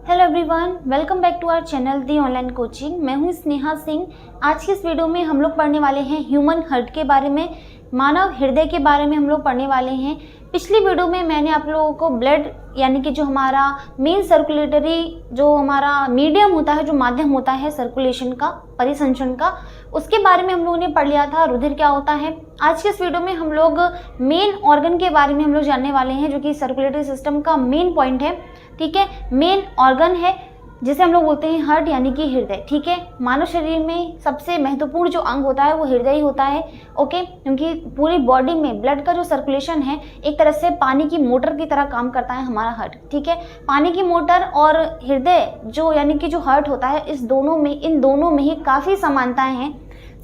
Hello everyone, welcome back to our channel the online coaching. मैं हूं स्नेहा सिंह। आज की इस वीडियो में हम लोग पढ़ने वाले हैं ह्यूमन हार्ट के बारे में, मानव हृदय के बारे में हम लोग पढ़ने वाले हैं। पिछली वीडियो में मैंने आप लोगों को ब्लड यानी कि जो हमारा मेन सर्कुलेटरी जो हमारा मीडियम होता है, जो माध्यम होता है सर्कुलेशन का, परिसंचरण का, उसके बारे में हम लोगों ने पढ़ लिया था, रुधिर क्या होता है। आज के इस वीडियो में हम लोग मेन ऑर्गन के बारे में हम लोग जानने वाले हैं, जो कि सर्कुलेटरी सिस्टम का मेन पॉइंट है। ठीक है, मेन ऑर्गन है जिसे हम लोग बोलते हैं हार्ट यानी कि हृदय। ठीक है, मानव शरीर में सबसे महत्वपूर्ण जो अंग होता है वो हृदय ही होता है। ओके, क्योंकि पूरी बॉडी में ब्लड का जो सर्कुलेशन है एक तरह से पानी की मोटर की तरह काम करता है हमारा हार्ट। ठीक है, पानी की मोटर और हृदय जो यानी कि जो हार्ट होता है, इन दोनों में ही काफ़ी समानताएं हैं।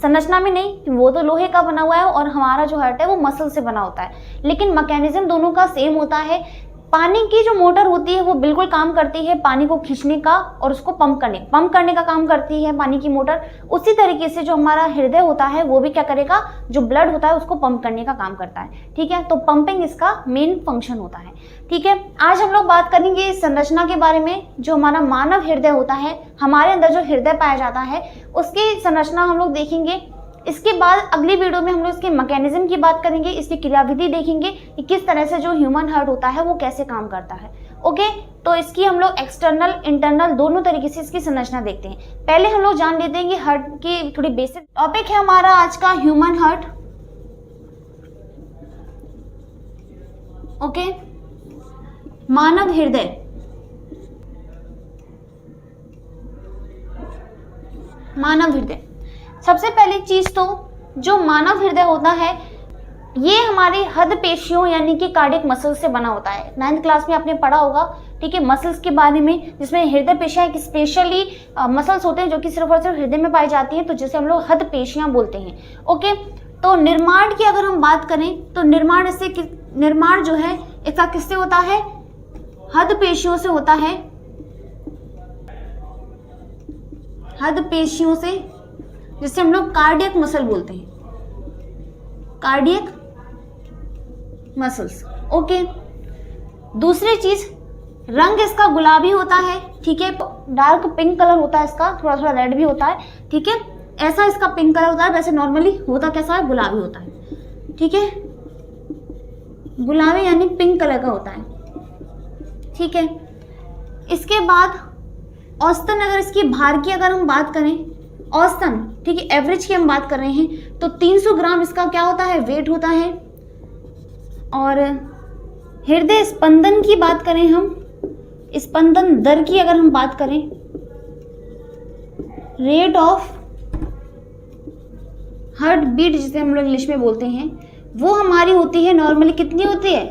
संरचना में नहीं, वो तो लोहे का बना हुआ है और हमारा जो हार्ट है वो मसल से बना होता है, लेकिन मैकेनिज्म दोनों का सेम होता है। पानी की जो मोटर होती है वो बिल्कुल काम करती है पानी को खींचने का और उसको पंप करने का काम करती है पानी की मोटर। उसी तरीके से जो हमारा हृदय होता है वो भी क्या करेगा, जो ब्लड होता है उसको पंप करने का काम करता है। ठीक है, तो पंपिंग इसका मेन फंक्शन होता है। ठीक है, आज हम लोग बात करेंगे इस संरचना के बारे में। जो हमारा मानव हृदय होता है, हमारे अंदर जो हृदय पाया जाता है उसकी संरचना हम लोग देखेंगे। इसके बाद अगली वीडियो में हम लोग इसके मैकेनिज्म की बात करेंगे, इसकी क्रियाविधि देखेंगे कि किस तरह से जो ह्यूमन हार्ट होता है वो कैसे काम करता है। ओके, तो इसकी हम लोग एक्सटर्नल इंटरनल दोनों तरीके से इसकी संरचना देखते हैं। पहले हम लोग जान लेते हैं कि हार्ट की थोड़ी बेसिक टॉपिक है हमारा आज का ह्यूमन हार्ट। ओके, मानव हृदय। मानव हृदय, सबसे पहली चीज तो जो मानव हृदय होता है ये हमारी हृदय पेशियों यानी कि कार्डियक मसल्स से बना होता है। 9th क्लास में आपने पढ़ा होगा, ठीक है, मसल्स के बारे में, जिसमें हृदय पेशियां एक स्पेशली मसल्स होते हैं जो कि सिर्फ और सिर्फ हृदय में पाई जाती हैं, तो जिसे हम लोग हृदय पेशियां बोलते हैं। ओके, तो निर्माण की अगर हम बात करें तो निर्माण जो है इसका किससे होता है, हृदय पेशियों से होता है। हृदय पेशियों से, जिसे हम लोग कार्डियक मसल बोलते हैं, कार्डियक मसल्स। ओके, दूसरी चीज, रंग इसका गुलाबी होता है। ठीक है, डार्क पिंक कलर होता है इसका, थोड़ा थोड़ा रेड भी होता है। ठीक है, ऐसा इसका पिंक कलर होता है। वैसे नॉर्मली होता कैसा है, गुलाबी होता है। ठीक है, गुलाबी यानी पिंक कलर का होता है। ठीक है, इसके बाद औसतन अगर इसकी भार की अगर हम बात करें, औसतन, ठीक है, एवरेज की हम बात कर रहे हैं, तो 300 ग्राम इसका क्या होता है, वेट होता है। और हृदय स्पंदन की बात करें हम, स्पंदन दर की अगर हम बात करें, रेट ऑफ हार्ट बीट जिसे हम लोग इंग्लिश में बोलते हैं, वो हमारी होती है नॉर्मली कितनी होती है,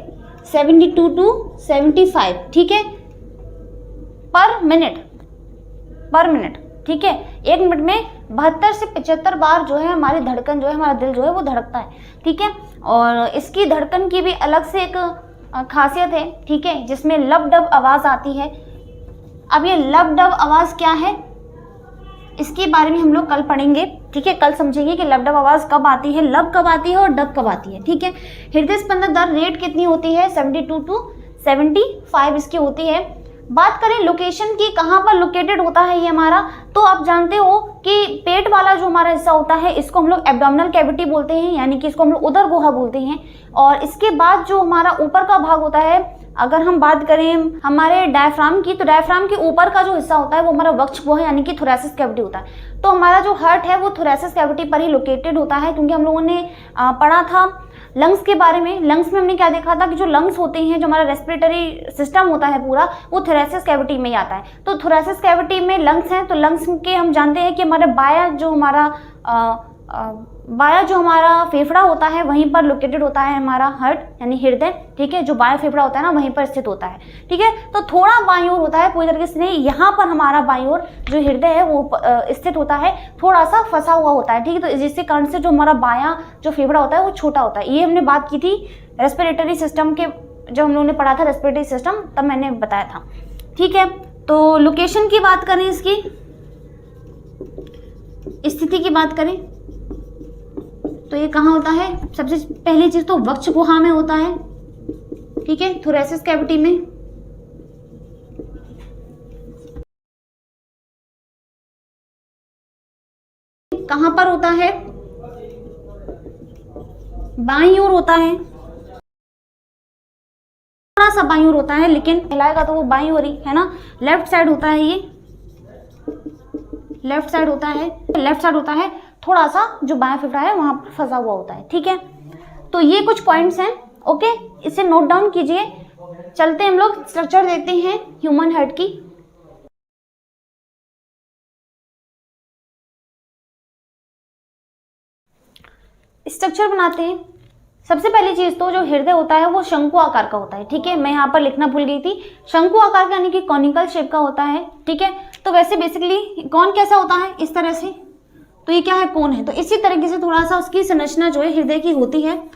72 to 75, ठीक है, पर मिनट। ठीक है, 1 मिनट में 72 से 75 बार जो है हमारी धड़कन जो है, हमारा दिल जो है वो धड़कता है। ठीक है, और इसकी धड़कन की भी अलग से एक खासियत है। ठीक है, जिसमें लब डब आवाज आती है। अब ये लब डब आवाज क्या है, इसके बारे में हम लोग कल पढ़ेंगे। ठीक है, कल समझेंगे कि लब डब आवाज कब आती है, लब कब आती है और डब कब आती है। ठीक है, हृदय स्पंदन दर रेट कितनी होती है, 72 to 75 इसकी होती है। बात करें लोकेशन की, कहाँ पर लोकेटेड होता है ये हमारा, तो आप जानते हो कि पेट वाला जो हमारा हिस्सा होता है इसको हम लोग एब्डोमिनल कैविटी बोलते हैं, यानी कि इसको हम लोग उदर गुहा बोलते हैं। और इसके बाद जो हमारा ऊपर का भाग होता है, अगर हम बात करें हमारे डायफ्राम की, तो डायफ्राम के ऊपर का जो हिस्सा होता है वो हमारा वक्ष गुहा यानी कि थोरैसिस कैविटी होता है। तो हमारा जो हार्ट है वो थोरैसिस कैविटी पर ही लोकेटेड होता है, क्योंकि हम लोगों ने पढ़ा था लंग्स के बारे में। लंग्स में हमने क्या देखा था कि जो लंग्स होते हैं, जो हमारा रेस्पिरेटरी सिस्टम होता है पूरा, वो थोरैसिस कैविटी में ही आता है। तो थोरैसिस कैविटी में लंग्स हैं, तो लंग्स के हम जानते हैं कि हमारे बाया जो हमारा फेफड़ा होता है वहीं पर लोकेटेड होता है हमारा हार्ट यानी हृदय। ठीक है, जो बाया फेफड़ा होता है ना वहीं पर स्थित होता है। ठीक है, तो थोड़ा बाईं ओर होता है, पूरी तरीके से नहीं, यहाँ पर हमारा बाईं ओर जो हृदय है वो स्थित होता है, थोड़ा सा फंसा हुआ होता है। ठीक है, तो जिसके कारण से जो हमारा बाया जो फेफड़ा होता है वो छोटा होता है। ये हमने बात की थी रेस्पिरेटरी सिस्टम के, जब हम लोगों ने पढ़ा था रेस्पिरेटरी सिस्टम, तब मैंने बताया था। ठीक है, तो लोकेशन की बात करें, इसकी स्थिति की बात करें तो ये कहाँ होता है, सबसे पहली चीज तो वक्ष गुहा में होता है। ठीक है, थोरैसिस कैविटी में। कहाँ पर होता है? बाईं ओर होता है, थोड़ा सा बाईं ओर होता है, लेकिन हिलाएगा तो वो बाईं ओर ही है ना। लेफ्ट साइड होता है, ये लेफ्ट साइड होता है, लेफ्ट साइड होता है, थोड़ा सा जो बायां फेफड़ा है वहां पर फंसा हुआ होता है, ठीक है। तो ये कुछ पॉइंट्स हैं, ओके, इसे नोट डाउन कीजिए। चलते हम लोग स्ट्रक्चर देखते हैं ह्यूमन हार्ट की। स्ट्रक्चर बनाते हैं। सबसे पहली चीज तो जो हृदय होता है वो शंकु आकार का होता है, ठीक है। मैं यहाँ पर लिखना भूल गई थी, शंकु आकार का यानी कि कॉनिकल शेप का होता है, ठीक है। तो वैसे बेसिकली कौन कैसा होता है? इस तरह से। तो ये क्या है? कौन है। तो इसी तरीके से थोड़ा सा उसकी संरचना जो है हृदय की होती है।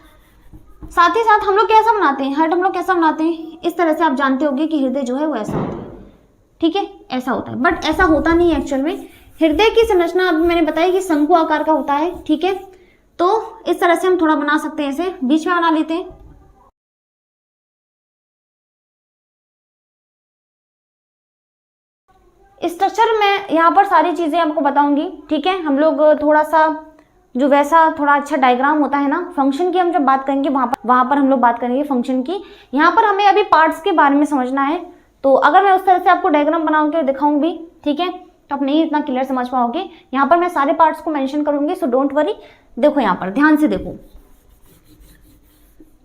साथ ही साथ हम लोग कैसा बनाते हैं हार्ट? हम लोग कैसा बनाते हैं? इस तरह से। आप जानते होंगे कि हृदय जो है वो ऐसा होता है, ठीक है, ऐसा होता है, बट ऐसा होता नहीं है एक्चुअल में। हृदय की संरचना अभी मैंने बताई कि शंकु आकार का होता है, ठीक है। तो इस तरह से हम थोड़ा बना सकते हैं, इसे बीच में बना लेते हैं। स्ट्रक्चर में यहाँ पर सारी चीजें आपको बताऊंगी, ठीक है। हम लोग थोड़ा सा जो वैसा थोड़ा अच्छा डायग्राम होता है ना, फंक्शन की हम जब बात करेंगे वहां पर हम लोग बात करेंगे फंक्शन की। यहाँ पर हमें अभी पार्ट्स के बारे में समझना है। तो अगर मैं उस तरह से आपको डायग्राम बनाऊंगी और दिखाऊंगी, ठीक है, तो आप नहीं इतना क्लियर समझ पाओगे। यहाँ पर मैं सारे पार्ट्स को मेंशन करूंगी, सो डोंट वरी। देखो यहाँ पर ध्यान से देखो,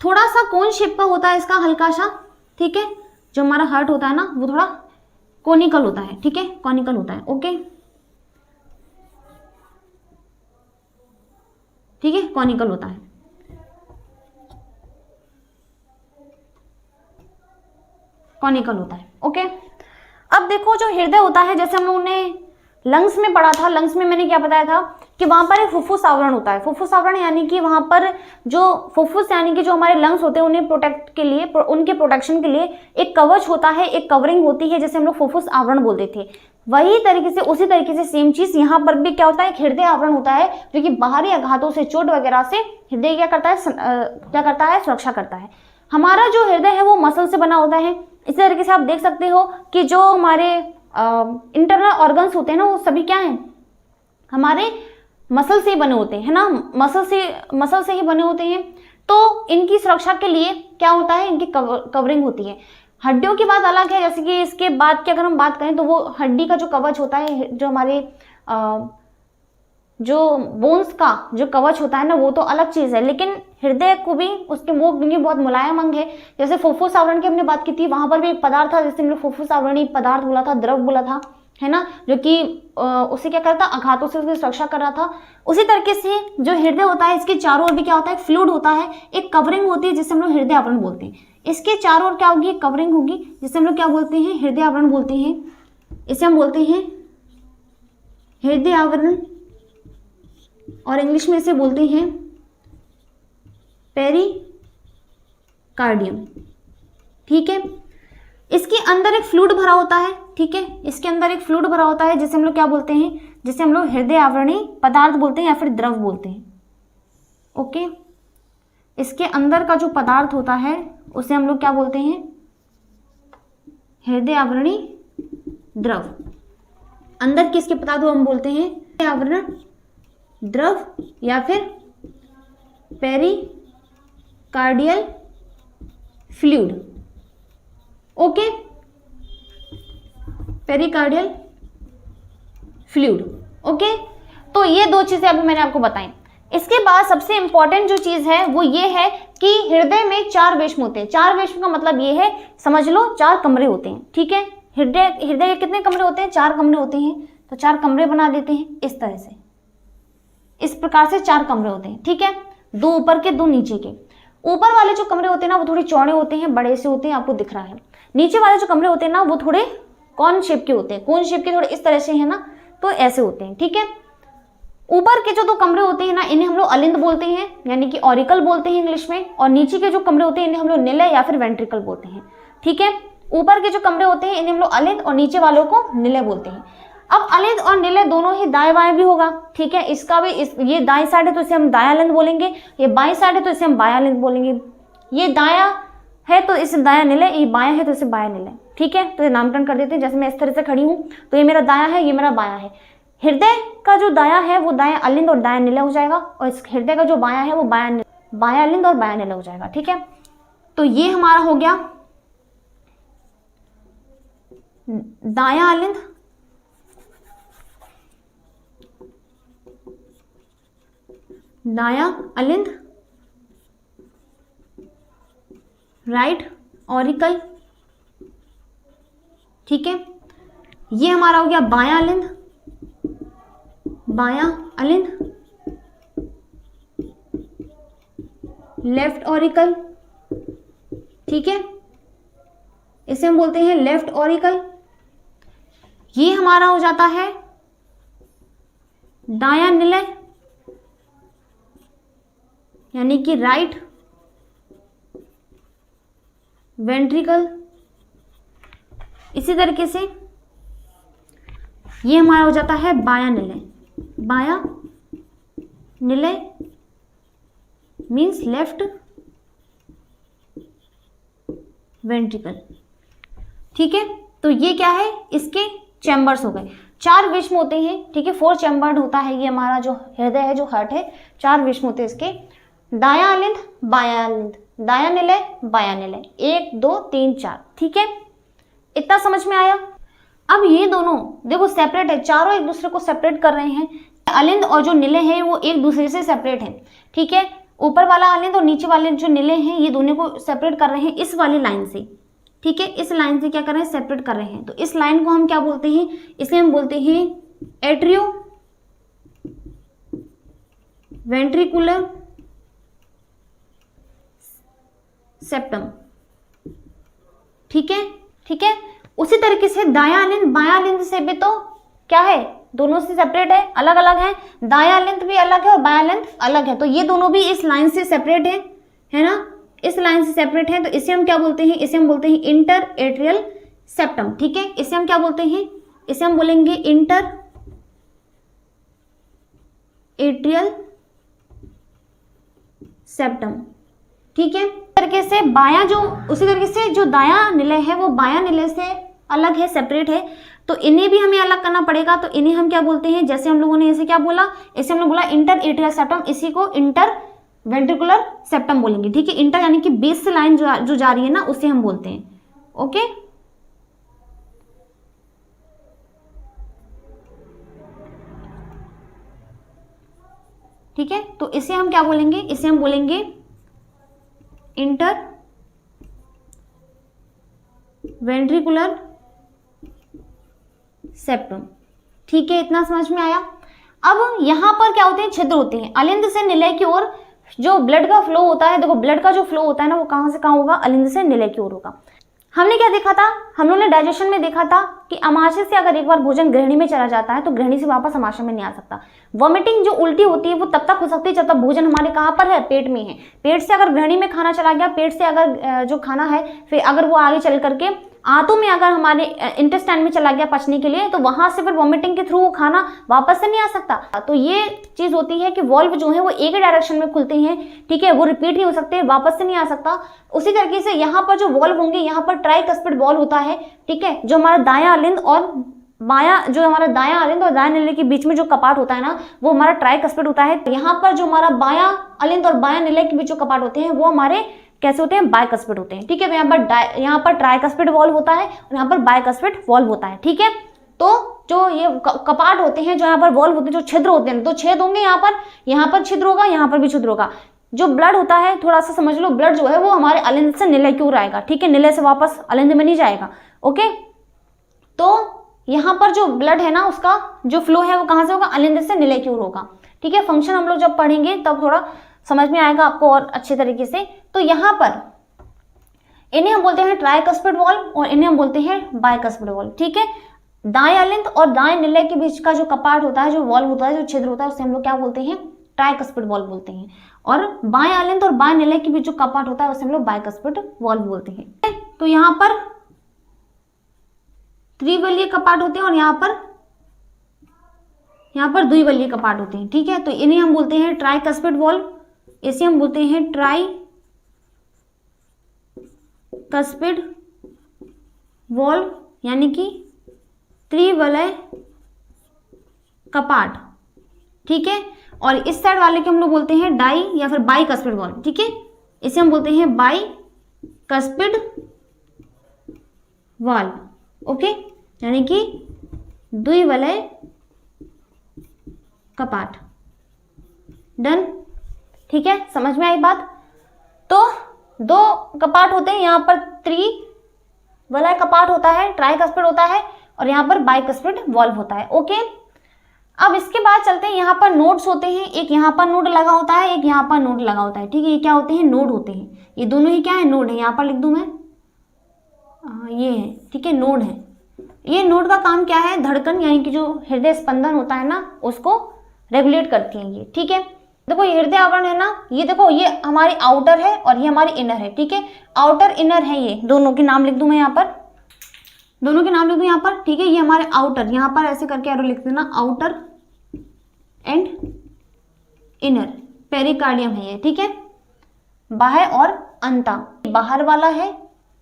थोड़ा सा कोन शेप का होता है इसका, हल्का सा, ठीक है। जो हमारा हार्ट होता है ना वो थोड़ा कोनिकल होता है, ठीक है, कॉनिकल होता है, ओके, ठीक है, कॉनिकल होता है। कॉनिकल होता है, ओके। अब देखो जो हृदय होता है, जैसे हम लोगों ने लंग्स में पढ़ा था, लंग्स में मैंने क्या बताया था कि वहां पर एक फुफ्फुस आवरण होता है। फुफ्फुस आवरण यानी कि वहां पर जो फुफ्फुस यानी कि जो हमारे लंग्स होते हैं उन्हें प्रोटेक्ट के लिए, उनके प्रोटेक्शन के लिए एक कवच होता है, एक कवरिंग होती है, जैसे हम लोग फुफ्फुस आवरण बोलते थे। वही तरीके से, उसी तरीके से सेम चीज यहाँ पर भी क्या होता है, एक हृदय आवरण होता है, जो कि बाहरी आघातों से, चोट वगैरह से हृदय क्या करता है, सुरक्षा करता है। हमारा जो हृदय है वो मसल से बना होता है। इसी तरीके से आप देख सकते हो कि जो हमारे इंटरनल ऑर्गन्स होते हैं ना, वो सभी क्या हैं, हमारे मसल से ही बने होते हैं, है ना, मसल से ही बने होते हैं। तो इनकी सुरक्षा के लिए क्या होता है, इनकी कवरिंग होती है। हड्डियों की बात अलग है, जैसे कि इसके बाद की अगर हम बात करें तो वो हड्डी का जो कवच होता है, जो हमारे जो बोन्स का जो कवच होता है ना, वो तो अलग चीज है। लेकिन हृदय को भी उसके वो बहुत मुलायम अंग है। जैसे फुफ्फुस आवरण की हमने बात की थी, वहां पर भी एक पदार्थ था, जैसे हमने फुफ्फुस आवरणी पदार्थ बोला था, द्रव बोला था, है ना, जो कि उसे क्या करता, आघातों से उसकी सुरक्षा कर रहा था। उसी तरीके से जो हृदय होता है, इसके चारों ओर भी क्या होता है, फ्लूइड होता है, एक कवरिंग होती है, जिसे हम लोग हृदय आवरण बोलते हैं। इसके चारों ओर क्या होगी, कवरिंग होगी, जिसे हम लोग क्या बोलते हैं, हृदय आवरण बोलते हैं। इसे हम बोलते हैं हृदय आवरण, और इंग्लिश में इसे बोलते हैं पेरिकार्डियम, ठीक है। इसके अंदर एक फ्लूइड भरा होता है, ठीक है, इसके अंदर एक फ्लूइड भरा होता है, जिसे हम लोग क्या बोलते हैं, जिसे हम लोग हृदय आवरणी पदार्थ बोलते हैं या फिर द्रव बोलते हैं, ओके। इसके अंदर का जो पदार्थ होता है उसे हम लोग क्या बोलते हैं, हृदय आवरणी द्रव। अंदर किसके पदार्थ को हम बोलते हैं, हृदय आवरण द्रव या फिर pericardial fluid, okay, pericardial fluid, okay. तो ये दो चीजें अभी मैंने आपको बताई। इसके बाद सबसे इंपॉर्टेंट जो चीज है वो ये है कि हृदय में 4 वेश्म होते हैं। 4 वेश्म का मतलब ये है, समझ लो 4 कमरे होते हैं, ठीक है। हृदय के कितने कमरे होते हैं, 4 कमरे होते हैं। तो 4 कमरे बना देते हैं इस तरह से, इस प्रकार से 4 कमरे होते हैं, ठीक है, 2 ऊपर के 2 नीचे के। ऊपर वाले जो कमरे होते हैं ना वो थोड़े चौड़े होते हैं, बड़े से होते हैं, आपको दिख रहा है। नीचे वाले जो कमरे होते हैं ना वो थोड़े कौन शेप के होते हैं, कौन शेप के थोड़े इस तरह से है ना, तो ऐसे होते हैं, ठीक है। ऊपर के जो 2 कमरे होते हैं ना, इन्हें हम लोग अलिंद बोलते हैं, यानी कि ऑरिकल बोलते हैं इंग्लिश में। और नीचे के जो कमरे होते हैं इन्हें हम लोग निलय या फिर वेंट्रिकल बोलते हैं, ठीक है। ऊपर के जो कमरे होते हैं इन्हें हम लोग अलिंद और नीचे वालों को निलय बोलते हैं। अब अलिंद और निलय दोनों ही दाएं बाएं भी होगा, ठीक है। इसका भी ये दाएं साइड है तो इसे हम दायां अलिंद बोलेंगे, ये बाएं साइड है तो इसे हम बायां अलिंद बोलेंगे। ये दायां है तो इसे दायां निलय, ये बायां है तो इसे बायां निलय, ठीक है। तो ये नामकरण कर देते हैं। जैसे मैं इस तरह से खड़ी हूं तो ये मेरा दायां है, ये मेरा बायां है। हृदय का जो दायां है वो दायां अलिंद और दायां निलय हो जाएगा, और इस हृदय का जो बायां है वो बायां अलिंद और बायां निलय हो जाएगा। ठीक है, तो ये हमारा हो गया दायां अलिंद, दायां अलिंद, राइट ऑरिकल। ठीक है, ये हमारा हो गया बायां अलिंद, बायां अलिंद, लेफ्ट ऑरिकल। ठीक है, इसे हम बोलते हैं लेफ्ट ऑरिकल। ये हमारा हो जाता है दायां निलय, यानी कि राइट वेंट्रिकल। इसी तरीके से ये हमारा हो जाता है बायां निलय, बायां निलय मीन्स लेफ्ट वेंट्रिकल। ठीक है, तो ये क्या है, इसके चैम्बर्स हो गए। 4 विष्म होते हैं। ठीक है, 4 चैम्बर्ड होता है ये हमारा जो हृदय है, जो हार्ट है, 4 विष्म होते हैं इसके। दायां अलिंद, बायां अलिंद, दायां निलय, बायां निलय, 1 2 3 4। ठीक है, इतना समझ में आया। अब ये दोनों देखो सेपरेट है, चारों एक दूसरे को सेपरेट कर रहे हैं। अलिंद और जो निलय है वो एक दूसरे से सेपरेट है। ठीक है, ऊपर वाला अलिंद और नीचे वाले जो निलय हैं ये दोनों को सेपरेट कर रहे हैं इस वाली लाइन से। ठीक है, इस लाइन से क्या कर रहे हैं, सेपरेट कर रहे हैं। तो इस लाइन को हम क्या बोलते हैं, इसे हम बोलते हैं एट्रियो वेंट्रिकुलर सेप्टम। ठीक है, ठीक है, उसी तरीके से दायां अलिंद बायां अलिंद से भी तो क्या है, दोनों से सेपरेट है, अलग अलग है। दायां अलिंद भी अलग है और बायां अलिंद अलग है, तो ये दोनों भी इस लाइन से सेपरेट है ना, इस लाइन से सेपरेट है। तो इसे हम क्या बोलते हैं, इसे हम बोलते हैं इंटर एट्रियल सेप्टम। ठीक है, इसे हम क्या बोलते हैं, इसे हम बोलेंगे इंटर एट्रियल सेप्टम। ठीक है, तरीके से बायां जो, उसी तरीके से जो दायां निलय है वो बायां निलय से अलग है, सेपरेट है, तो इन्हें भी हमें अलग करना पड़ेगा। तो इन्हें हम क्या बोलते हैं, जैसे हम लोगों ने इसे क्या बोला, इसे हमने बोला इंटर एट्रियल सेप्टम, इसी को इंटर वेंट्रिकुलर सेप्टम बोलेंगे। ठीक है, इंटर यानी कि बेस से लाइन जो जा रही है ना, उसे हम बोलते हैं। ओके, ठीक है, तो इसे हम क्या बोलेंगे, इसे हम बोलेंगे इंटर वेंट्रिकुलर सेप्टम। ठीक है, इतना समझ में आया। अब यहां पर क्या होते हैं, छिद्र होते हैं। अलिंद से निलय की ओर जो ब्लड का फ्लो होता है, देखो ब्लड का जो फ्लो होता है ना, वो कहां से कहां होगा, अलिंद से निलय की ओर होगा। हमने क्या देखा था, हम लोगों ने डाइजेशन में देखा था कि अमाशय से अगर एक बार भोजन गृहिणी में चला जाता है तो गृहिणी से वापस अमाशय में नहीं आ सकता। वॉमिटिंग जो उल्टी होती है वो तब तक हो सकती है जब तक भोजन हमारे कहाँ पर है, पेट में है। पेट से अगर गृहिणी में खाना चला गया, पेट से अगर जो खाना है फिर अगर वो आगे चल करके आंतों में अगर हमारे इंटेस्टाइन में चला गया पचने के लिए, तो वहां से फिर वॉमिटिंग के थ्रू वो खाना वापस से नहीं आ सकता। तो ये चीज होती है कि वॉल्व जो है वो एक ही डायरेक्शन में खुलते हैं। ठीक है, वो रिपीट नहीं हो सकते, वापस से नहीं आ सकता। उसी तरीके से यहाँ पर जो वॉल्व होंगे, यहाँ पर ट्राइकस्पिड वॉल्व होता है। ठीक है, जो हमारा दायां अलिंद और बायां, जो हमारा दायां अलिंद और दायां निलय के बीच में जो कपाट होता है ना, वो हमारा ट्राइकस्पिड होता है। यहाँ पर जो हमारा बायां अलिंद और बायां निलय के बीच जो कपाट होते हैं वो हमारे कैसे होते हैं, बायकस्पिड होते हैं। ठीक है, तो यहाँ पर ट्राइकस्पिड वॉल्व होता है और यहाँ पर बायकस्पिड वॉल्व होता है। ठीक है, तो जो ये कपाट होते हैं, जो यहाँ पर वॉल्व होते हैं, जो छिद्र होते हैं, तो छेद होंगे यहाँ पर छिद्र होगा, यहाँ पर भी छिद्र होगा। जो ब्लड होता है, थोड़ा सा समझ लो, ब्लड जो है वो हमारे अलिंद से निलय की ओर आएगा। ठीक है, निलय से वापस अलिंद में नहीं जाएगा। ओके, तो यहाँ पर जो ब्लड है ना, उसका जो फ्लो है वो कहाँ से होगा, अलिंद से निलय की ओर होगा। ठीक है, फंक्शन हम लोग जब पढ़ेंगे तब थोड़ा समझ में आएगा आपको और अच्छे तरीके से। तो यहाँ पर इन्हें हम बोलते हैं ट्राइकस्पिड वॉल्व और इन्हें हम बोलते हैं बायकस्पिड वॉल्व। ठीक है, दाएं अलिंद और दाएं निलय के बीच का जो कपाट होता है, जो वॉल्व होता है, जो छिद्र होता है, उसे हम लोग क्या बोलते हैं, ट्राइकस्पिड वॉल्व बोलते हैं। और बाएं अलिंद और बाएं निलय के बीच जो कपाट होता है उसे हम लोग बायकस्पिड वॉल्व बोलते हैं। तो यहाँ पर त्रिवलीय कपाट होते हैं और यहाँ पर द्विवलीय कपाट होते हैं। ठीक है, तो इन्हें हम बोलते हैं ट्राइकस्पिड वॉल्व, इसे हम बोलते हैं ट्राइकस्पिड वॉल्व, यानी कि त्रिवलय कपाट, ठीक है। और इस साइड वाले के हम लोग बोलते हैं डाई या फिर बाई कस्पिड वॉल्व, ठीक है। इसे हम बोलते हैं बाई कस्पिड वाल्व, ओके, यानी कि द्विवलय कपाट। डन, ठीक है, समझ में आई बात। तो दो कपाट होते हैं, यहाँ पर त्रिवलय कपाट होता है, ट्राइकस्पिड होता है, और यहाँ पर बाइकस्पिड वॉल्व होता है, ओके। अब इसके बाद चलते हैं, यहाँ पर नोड्स होते हैं, एक यहाँ पर नोड लगा होता है, एक यहाँ पर नोड लगा होता है, ठीक है। ये क्या होते हैं? नोड होते हैं। ये दोनों ही क्या है? नोड है। यहाँ पर लिख दूं मैं, ये है, ठीक है, नोड है। ये नोड का काम क्या है? धड़कन यानी कि जो हृदय स्पंदन होता है ना, उसको रेगुलेट करती है ये, ठीक है। देखो ये हृदय आवरण है ना, ये देखो ये हमारी आउटर है और ये हमारी इनर है, ठीक है। आउटर इनर है, ये दोनों के नाम लिख दूं मैं यहाँ पर, दोनों के नाम लिख दूं यहाँ पर, ठीक है। ये हमारे आउटर, यहाँ पर ऐसे करके एरो लिख देना, आउटर एंड इनर पेरिकार्डियम है ये, ठीक है। बाह्य और अंता, बाहर वाला है,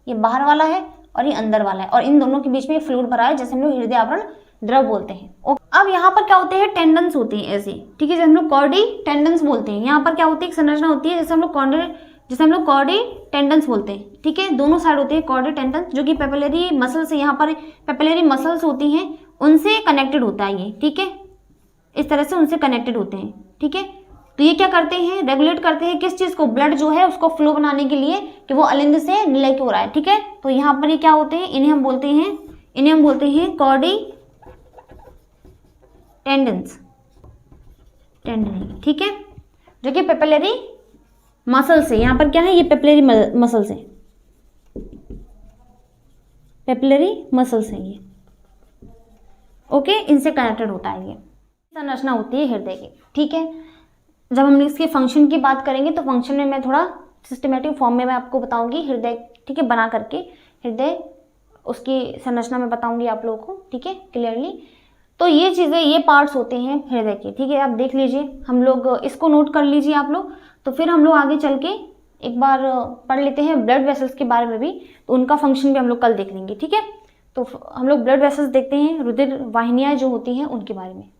ये बाहर वाला है और ये अंदर वाला है, और इन दोनों के बीच में फ्लूइड भरा है, जैसे हम लोग हृदय आवरण द्रव बोलते हैं। अब यहाँ पर क्या होते हैं? टेंडन्स होते हैं ऐसे, ठीक है, जैसे हम लोग कॉर्डी टेंडन्स बोलते हैं। यहाँ पर क्या होती है? एक संरचना होती है, जैसे हम लोग कॉर्डी टेंडन्स बोलते हैं, ठीक है। दोनों साइड होते हैं कॉर्डी टेंडन्स, जो कि पेपिलरी मसल से, यहाँ पर पेपिलरी मसल्स होती हैं, उनसे कनेक्टेड होता है ये, ठीक है। इस तरह से उनसे कनेक्टेड होते हैं, ठीक है। तो ये क्या करते हैं? रेगुलेट करते हैं किस चीज को? ब्लड जो है उसको फ्लो बनाने के लिए, कि वो अलिंद से निलय की ओर आए, ठीक है। तो यहाँ पर ये क्या होते हैं? इन्हें हम बोलते हैं कॉर्डी टेंडन्स, ठीक है, जो कि पेपिलरी मसल से, यहाँ पर क्या है? ये पेपिलरी मसल से, पेपिलरी मसल से ये, ओके, इनसे कनेक्टेड होता है। ये संरचना होती है हृदय की, ठीक है। जब हम इसके फंक्शन की बात करेंगे तो फंक्शन में मैं थोड़ा सिस्टमेटिक फॉर्म में मैं आपको बताऊंगी हृदय, ठीक है, बना करके हृदय उसकी संरचना में बताऊंगी आप लोगों को, ठीक है, क्लियरली। तो ये चीज़ें, ये पार्ट्स होते हैं हृदय के, ठीक है। आप देख लीजिए, हम लोग इसको नोट कर लीजिए आप लोग। तो फिर हम लोग आगे चल के एक बार पढ़ लेते हैं ब्लड वेसल्स के बारे में भी, तो उनका फंक्शन भी हम लोग कल देख लेंगे, ठीक है। तो हम लोग ब्लड वेसल्स देखते हैं, रुधिर वाहिनियाँ जो होती हैं उनके बारे में।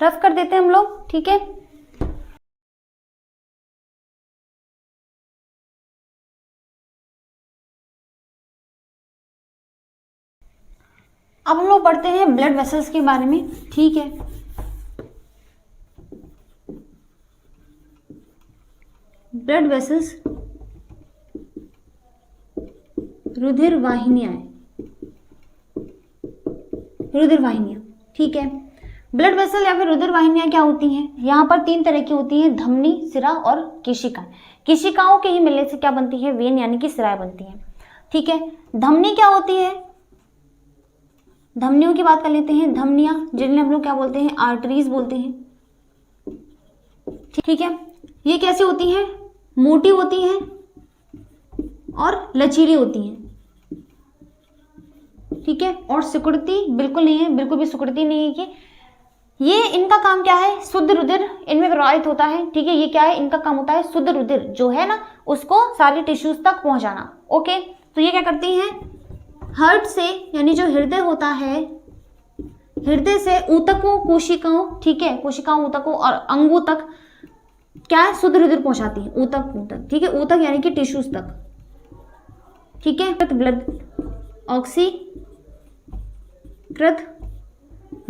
रफ कर देते हैं हम लोग, ठीक है। अब हम लोग पढ़ते हैं ब्लड वेसल्स के बारे में, ठीक है। ब्लड वेसल्स रुधिर वाहिनियां, ठीक है। ब्लड वेसल या फिर रुधिर वाहिनियां क्या होती हैं? यहाँ पर तीन तरह की होती हैं, धमनी, सिरा और केशिका। केशिकाओं के ही मिलने से क्या बनती है? वेन यानी कि सिराएं बनती हैं, ठीक है। धमनी क्या होती है? धमनियों की बात कर लेते हैं। धमनियां जिन्हें हम लोग क्या बोलते हैं? आर्टरीज बोलते हैं, ठीक है। ये कैसी होती हैं? मोटी होती हैं और लचीली होती हैं, ठीक है। और सिकुड़ती बिल्कुल नहीं है, बिल्कुल भी सिकुड़ती नहीं है कि ये इनका काम क्या है? शुद्ध रुधिर इनमें प्रवाहित होता है, ठीक है। ये क्या है? इनका काम होता है शुद्ध रुधिर जो है ना, उसको सारी टिश्यूज तक पहुंचाना, ओके। तो ये क्या करती हैं? हार्ट से, यानी जो हृदय होता है, हृदय से ऊतकों, कोशिकाओं, ठीक है, कोशिकाओं, ऊतकों और अंगों तक क्या है? शुद्ध रुधिर पहुंचाती है, ऊतक, ठीक है। ऊतक यानी कि टिश्यूज तक, ठीक है। ब्लड ऑक्सीकृत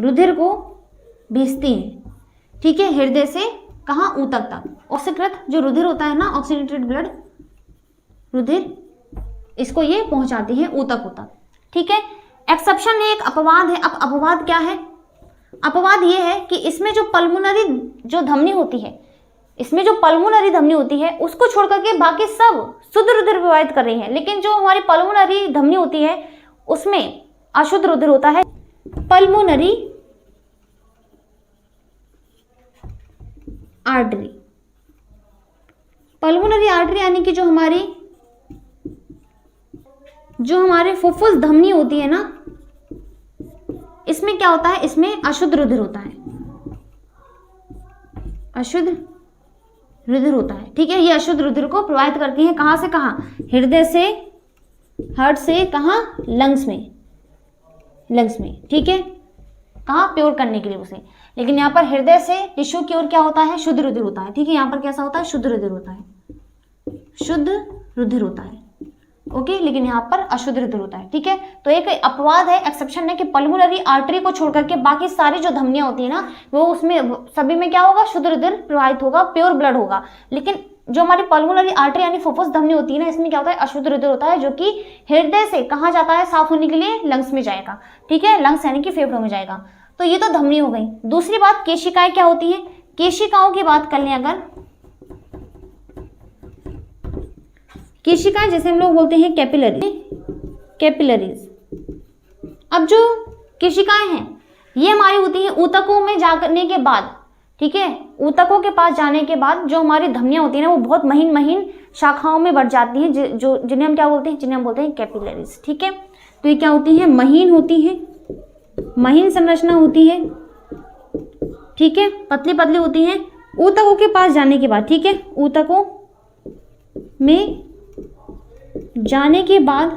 रुधिर को भेजती हैं, ठीक है, हृदय से कहाँ? ऊतक तक। ऑक्सीकृत जो रुधिर होता है ना, ऑक्सीडेटेड ब्लड रुधिर, इसको ये पहुंचाती है ऊतक, ठीक है। एक्सेप्शन है, एक अपवाद है। अब अपवाद क्या है? अपवाद ये है कि इसमें जो पल्मोनरी जो धमनी होती है, इसमें जो पल्मोनरी धमनी होती है उसको छोड़ करके बाकी सब शुद्ध रुधिर प्रवाहित कर रही है, लेकिन जो हमारी पल्मोनरी धमनी होती है उसमें अशुद्ध रुधिर होता है। पल्मोनरी आर्टरी, पल्मोनरी आर्टरी यानी कि जो हमारे फुफ्फुस धमनी होती है ना, इसमें क्या होता है? इसमें अशुद्ध रुधिर होता है, अशुद्ध रुधिर होता है, ठीक है। ये अशुद्ध रुधिर को प्रवाहित करती है, कहाँ से कहाँ, हृदय से, हार्ट से कहाँ, लंग्स में, लंग्स में, ठीक है, कहाँ, प्योर करने के लिए उसे। लेकिन यहाँ पर हृदय से टिश्यू की ओर क्या होता है, शुद्ध रुधिर होता है, ठीक है। यहाँ पर कैसा होता है, शुद्ध रुधिर होता है, शुद्ध रुधिर होता है, ओके। लेकिन यहाँ पर अशुद्ध रुधिर होता है, ठीक है। तो एक अपवाद है, एक्सेप्शन है कि पल्मोनरी आर्टरी को छोड़ करके बाकी सारी जो धमनियां होती है ना, वो उसमें सभी में क्या होगा, शुद्ध रुधिर प्रवाहित होगा, प्योर ब्लड होगा। लेकिन जो हमारी पल्मोनरी आर्टरी यानी फुफ्फुस धमनी होती है ना, इसमें क्या होता है, अशुद्ध रुधिर होता है, जो कि हृदय से कहाँ जाता है, साफ होने के लिए लंग्स में जाएगा, ठीक है, लंग्स यानी कि फेफड़ों में जाएगा। तो ये तो धमनी हो गई। दूसरी बात, केशिकाएं क्या होती है, केशिकाओं की बात कर लें अगर, केशिकाएं जैसे हम लोग बोलते हैं कैपिलरी, कैपिलरीज। अब जो केशिकाएं हैं ये हमारी होती हैं ऊतकों में जाने के बाद, ठीक है, ऊतकों के पास जाने के बाद जो हमारी धमनियां होती हैं ना, वो बहुत महीन महीन शाखाओं में बढ़ जाती हैं, जो जिन्हें हम क्या बोलते हैं, जिन्हें हम बोलते हैं कैपिलरीज, ठीक है। तो ये क्या होती है, महीन होती है, महीन संरचना होती है, ठीक है, पतली पतली होती हैं, ऊतकों के पास जाने के बाद, ठीक है, ऊतकों में जाने के बाद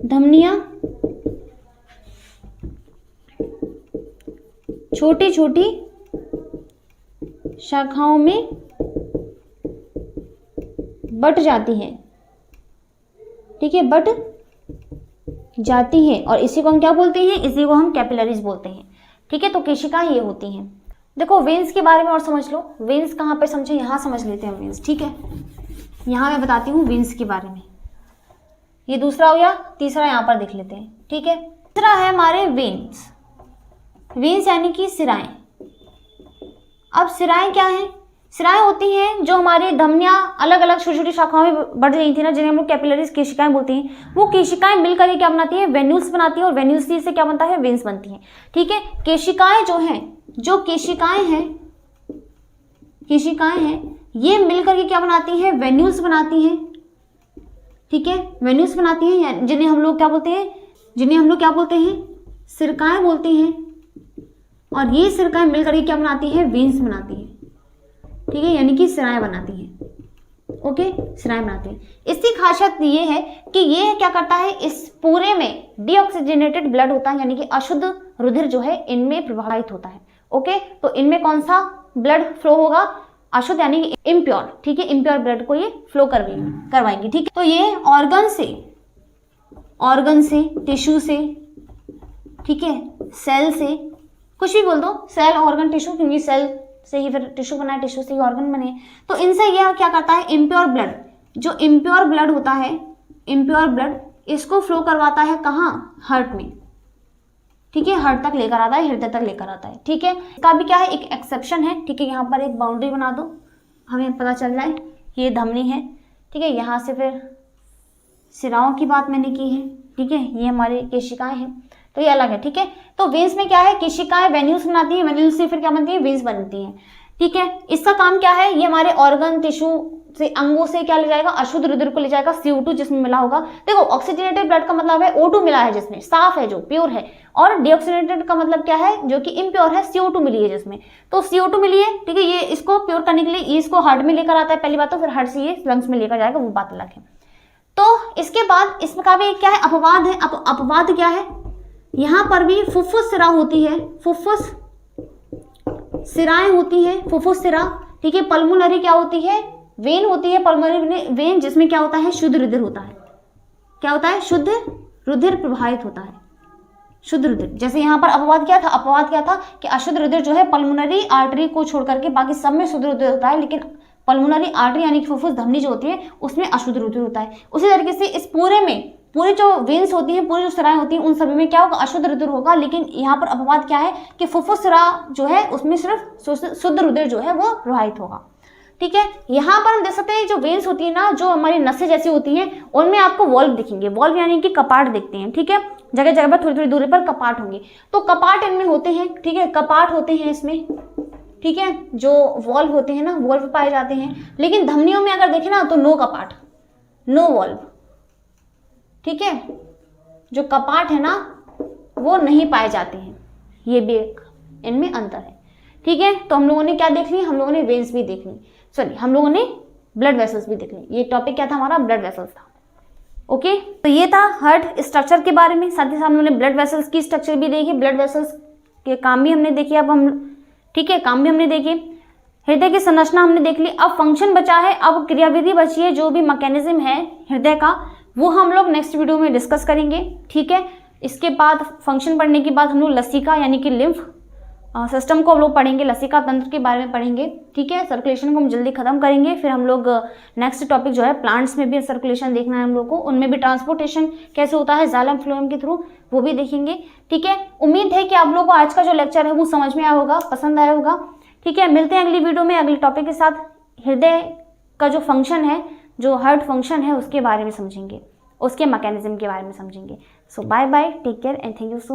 धमनियां छोटी छोटी शाखाओं में बट जाती हैं, ठीक है, बट जाती हैं, और इसी को हम क्या बोलते हैं, इसी को हम कैपिलरीज बोलते हैं, ठीक है। तो केशिकाएं ये होती हैं। देखो वेन्स के बारे में और समझ लो, वेन्स कहाँ पे समझे, यहाँ समझ लेते हैं वेन्स, ठीक है। यहाँ मैं बताती हूँ वेन्स के बारे में, ये दूसरा हो गया, तीसरा यहाँ पर देख लेते हैं, ठीक है। तीसरा है हमारे वेन्स, वेन्स यानी कि सिराएं। अब सिराएं क्या है, सिराएं होती हैं जो हमारी धमनियां अलग अलग छोटी छोटी शाखाओं में बढ़ रही थी ना, जिन्हें हम लोग कैपिलरीज केशिकाएं बोलते हैं, वो केशिकाएं मिलकर के क्या बनाती है, वेन्यूल्स बनाती है, और वेन्यूल्स से क्या बनता है, वेन्स बनती है, ठीक है। केशिकाएं जो हैं, जो केशिकाएं हैं, केशिकाएं हैं ये मिलकर के क्या बनाती है, वेन्यूल्स बनाती हैं, ठीक है, वेन्यूल्स बनाती हैं, जिन्हें हम लोग क्या बोलते हैं, जिन्हें हम लोग क्या बोलते हैं, सिरकाएं बोलते हैं। और ये सिरकाएं मिलकर के क्या बनाती है, वेन्स बनाती है, ठीक है, यानी कि सिराएं बनाती हैं, ओके, सिराएं बनाती हैं। इसकी खासियत ये है कि ये क्या करता है, इस पूरे में डीऑक्सीजनेटेड ब्लड होता है, यानी कि अशुद्ध रुधिर जो है इनमें प्रभावित होता है, ओके। तो इनमें कौन सा ब्लड फ्लो होगा, अशुद्ध यानी कि इम्प्योर, ठीक है, इम्प्योर ब्लड को ये फ्लो करवाएंगी, ठीक है। तो ये ऑर्गन से, टिश्यू से, ठीक है, सेल से, कुछ भी बोल दो, सेल, ऑर्गन, टिश्यू, क्योंकि सेल से ही फिर टिश्यू बना है, टिश्यू से ही ऑर्गन बने। तो इनसे यह क्या करता है, इम्प्योर ब्लड, जो इम्प्योर ब्लड होता है, इम्प्योर ब्लड इसको फ्लो करवाता है कहाँ, हार्ट में, ठीक है, हार्ट तक लेकर आता है, हृदय तक लेकर आता है, ठीक है। इसका भी क्या है, एक एक्सेप्शन है, ठीक है। यहाँ पर एक बाउंड्री बना दो, हमें पता चल रहा है कि ये धमनी है, ठीक है। यहाँ से फिर सिराओं की बात मैंने की है, ठीक है, ये हमारे केशिकाएं हैं, तो ये अलग है, ठीक है। तो वेन्स में क्या है, केशिकाएं वेन्यूल्स बनाती है, वेन्यूल्स से फिर क्या बनती है, वेन्स बनती है, ठीक है। इसका काम क्या है, ये हमारे ऑर्गन, टिश्यू से, अंगों से क्या ले जाएगा, अशुद्ध रुधिर को ले जाएगा, CO2 जिसमें मिला होगा। देखो ऑक्सीजनेटेड ब्लड का मतलब है O2 मिला है जिसमें, साफ है, जो प्योर है, और डीऑक्सीजनेटेड का मतलब क्या है, जो कि इम्प्योर है, CO2 मिली है जिसमें। तो CO2 मिली है, ठीक है, ये इसको प्योर करने के लिए ये इसको हार्ट में लेकर आता है पहली बात, तो फिर हार्ट से ये लंग्स में लेकर जाएगा, वो बात अलग है। तो इसके बाद इसका भी क्या है, अपवाद है। अपवाद क्या है, यहाँ पर भी फुफ्फुस सिरा होती है, फुफ्फुस सिराएं होती है, फुफ्फुस सिरा, ठीक है। पल्मोनरी क्या होती है, वेन होती है, पल्मोनरी वेन, जिसमें क्या होता है, शुद्ध रुधिर होता है, क्या होता है, शुद्ध रुधिर प्रवाहित होता है, शुद्ध रुधिर। जैसे यहाँ पर अपवाद क्या था, अपवाद क्या था कि अशुद्ध रुधिर जो है पल्मोनरी आर्टरी को छोड़ करके बाकी सब में शुद्ध रुधिर होता है, लेकिन पल्मोनरी आर्टरी यानी कि फुफ्फुस धमनी जो होती है उसमें अशुद्ध रुधिर होता है। उसी तरीके से इस पूरे में पूरी जो वेन्स होती हैं, पूरी जो सिराएं होती हैं, उन सभी में क्या होगा, अशुद्ध रुधिर होगा। लेकिन यहाँ पर अपवाद क्या है कि फुफ्फुस सिरा जो है उसमें सिर्फ शुद्ध रुधिर जो है वो प्रवाहित होगा, ठीक है। यहाँ पर हम देख सकते हैं जो वेन्स होती है ना, जो हमारी नसें जैसी होती हैं, उनमें आपको वॉल्व दिखेंगे, वॉल्व यानी कि कपाट दिखते हैं, ठीक है। जगह जगह पर थोड़ी थोड़ी दूरी पर कपाट होंगे, तो कपाट इनमें होते हैं, ठीक है, कपाट होते हैं इसमें, ठीक है, जो वॉल्व होते हैं ना, वॉल्व पाए जाते हैं। लेकिन धमनियों में अगर देखें ना तो नो कपाट, नो वॉल्व, ठीक है, जो कपाट है ना वो नहीं पाए जाते हैं, ये भी एक इनमें अंतर है। ठीक है, तो हम लोगों ने क्या देख ली, हम लोगों ने वेन्स भी देख ली, सॉरी हम लोगों ने ब्लड वेसल्स भी देख ली। ये टॉपिक क्या था हमारा, ब्लड वेसल्स था। ओके, तो ये था हार्ट स्ट्रक्चर के बारे में, साथ ही साथ हम लोगों ने ब्लड वेसल्स की स्ट्रक्चर भी देखी, ब्लड वेसल्स के काम भी हमने देखे। अब हम, ठीक है, काम भी हमने देखे, हृदय की संरचना हमने देख ली। अब फंक्शन बचा है, अब क्रियाविधि बची है, जो भी मैकेनिज्म है हृदय का, वो हम लोग नेक्स्ट वीडियो में डिस्कस करेंगे। ठीक है, इसके बाद फंक्शन पढ़ने के बाद हम लोग लसिका यानी कि लिम्फ सिस्टम को हम लोग पढ़ेंगे, लसिका तंत्र के बारे में पढ़ेंगे। ठीक है, सर्कुलेशन को हम जल्दी खत्म करेंगे। फिर हम लोग नेक्स्ट टॉपिक जो है प्लांट्स में भी सर्कुलेशन देखना है हम लोग को, उनमें भी ट्रांसपोर्टेशन कैसे होता है जाइलम फ्लोएम के थ्रू, वो भी देखेंगे। ठीक है, उम्मीद है कि आप लोगों को आज का जो लेक्चर है वो समझ में आया होगा, पसंद आया होगा। ठीक है, मिलते हैं अगली वीडियो में अगले टॉपिक के साथ। हृदय का जो फंक्शन है, जो हार्ट फंक्शन है, उसके बारे में समझेंगे, उसके मैकेनिज्म के बारे में समझेंगे। So bye bye, take care and thank you so